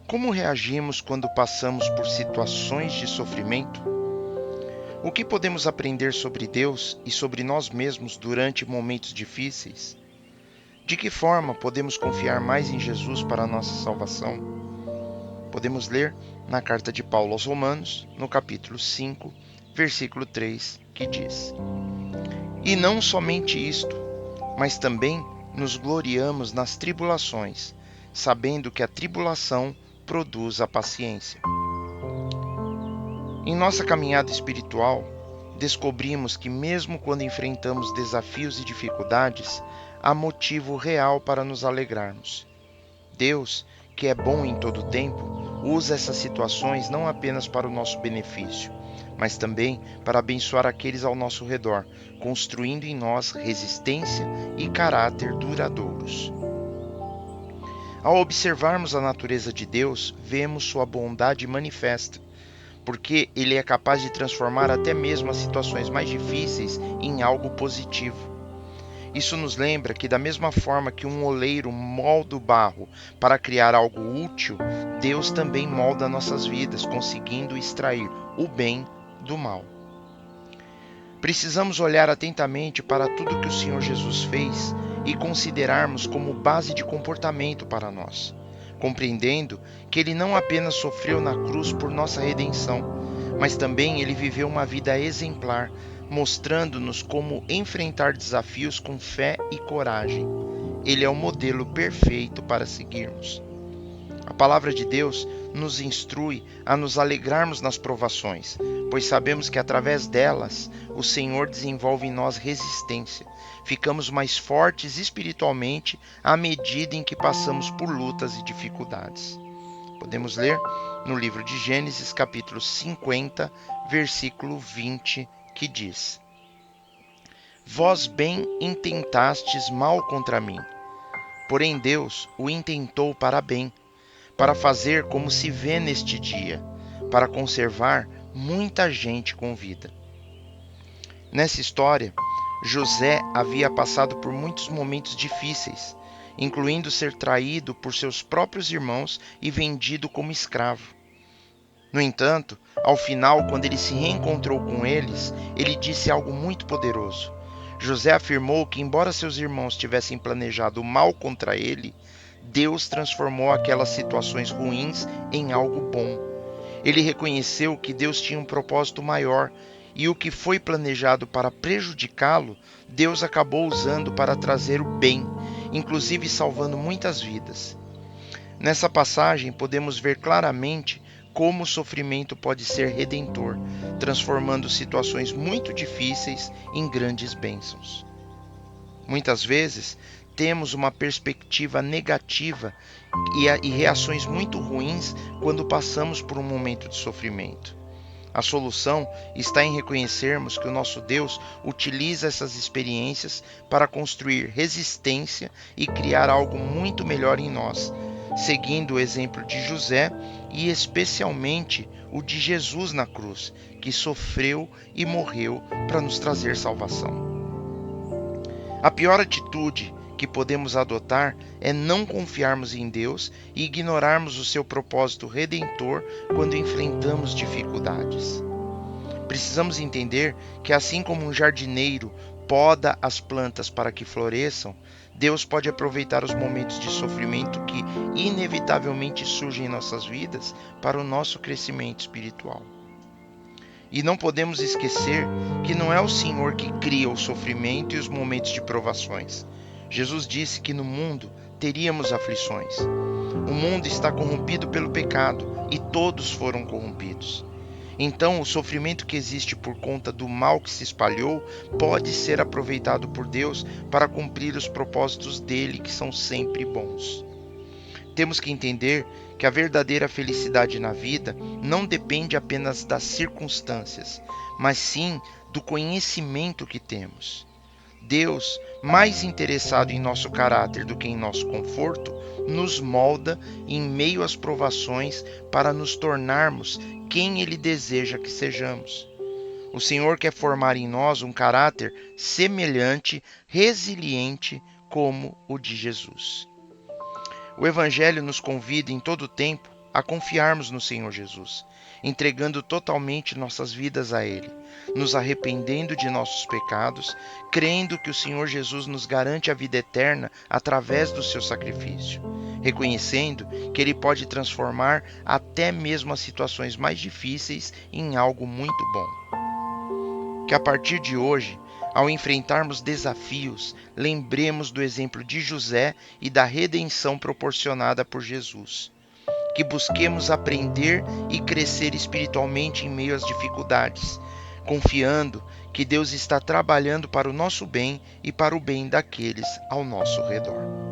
Como reagimos quando passamos por situações de sofrimento? O que podemos aprender sobre Deus e sobre nós mesmos durante momentos difíceis? De que forma podemos confiar mais em Jesus para a nossa salvação? Podemos ler na carta de Paulo aos Romanos, no capítulo 5, versículo 3, que diz: E não somente isto, mas também nos gloriamos nas tribulações, sabendo que a tribulação produz a paciência. Em nossa caminhada espiritual, descobrimos que, mesmo quando enfrentamos desafios e dificuldades, há motivo real para nos alegrarmos. Deus, que é bom em todo o tempo, usa essas situações não apenas para o nosso benefício, mas também para abençoar aqueles ao nosso redor, construindo em nós resistência e caráter duradouros. Ao observarmos a natureza de Deus, vemos sua bondade manifesta, porque ele é capaz de transformar até mesmo as situações mais difíceis em algo positivo. Isso nos lembra que, da mesma forma que um oleiro molda o barro para criar algo útil, Deus também molda nossas vidas, conseguindo extrair o bem do mal. Precisamos olhar atentamente para tudo que o Senhor Jesus fez e considerarmos como base de comportamento para nós, compreendendo que ele não apenas sofreu na cruz por nossa redenção, mas também ele viveu uma vida exemplar, mostrando-nos como enfrentar desafios com fé e coragem. Ele é o modelo perfeito para seguirmos. A palavra de Deus nos instrui a nos alegrarmos nas provações, pois sabemos que através delas o Senhor desenvolve em nós resistência. Ficamos mais fortes espiritualmente à medida em que passamos por lutas e dificuldades. Podemos ler no livro de Gênesis, capítulo 50, versículo 20, que diz: Vós bem intentastes mal contra mim, porém Deus o intentou para bem, para fazer como se vê neste dia, para conservar muita gente com vida. Nessa história, José havia passado por muitos momentos difíceis, incluindo ser traído por seus próprios irmãos e vendido como escravo. No entanto, ao final, quando ele se reencontrou com eles, ele disse algo muito poderoso. José afirmou que, embora seus irmãos tivessem planejado mal contra ele, Deus transformou aquelas situações ruins em algo bom. Ele reconheceu que Deus tinha um propósito maior e o que foi planejado para prejudicá-lo, Deus acabou usando para trazer o bem, inclusive salvando muitas vidas. Nessa passagem, podemos ver claramente como o sofrimento pode ser redentor, transformando situações muito difíceis em grandes bênçãos. Muitas vezes, temos uma perspectiva negativa e reações muito ruins quando passamos por um momento de sofrimento. A solução está em reconhecermos que o nosso Deus utiliza essas experiências para construir resistência e criar algo muito melhor em nós, seguindo o exemplo de José e especialmente o de Jesus na cruz, que sofreu e morreu para nos trazer salvação. A pior atitude que podemos adotar é não confiarmos em Deus e ignorarmos o seu propósito redentor quando enfrentamos dificuldades. Precisamos entender que, assim como um jardineiro poda as plantas para que floresçam, Deus pode aproveitar os momentos de sofrimento que inevitavelmente surgem em nossas vidas para o nosso crescimento espiritual. E não podemos esquecer que não é o Senhor que cria o sofrimento e os momentos de provações. Jesus disse que no mundo teríamos aflições. O mundo está corrompido pelo pecado e todos foram corrompidos. Então, o sofrimento que existe por conta do mal que se espalhou pode ser aproveitado por Deus para cumprir os propósitos dele, que são sempre bons. Temos que entender que a verdadeira felicidade na vida não depende apenas das circunstâncias, mas sim do conhecimento que temos. Deus, mais interessado em nosso caráter do que em nosso conforto, nos molda em meio às provações para nos tornarmos quem Ele deseja que sejamos. O Senhor quer formar em nós um caráter semelhante, resiliente como o de Jesus. O Evangelho nos convida em todo o tempo a confiarmos no Senhor Jesus, entregando totalmente nossas vidas a Ele, nos arrependendo de nossos pecados, crendo que o Senhor Jesus nos garante a vida eterna através do seu sacrifício, reconhecendo que Ele pode transformar até mesmo as situações mais difíceis em algo muito bom. Que a partir de hoje, ao enfrentarmos desafios, lembremos do exemplo de José e da redenção proporcionada por Jesus. Que busquemos aprender e crescer espiritualmente em meio às dificuldades, confiando que Deus está trabalhando para o nosso bem e para o bem daqueles ao nosso redor.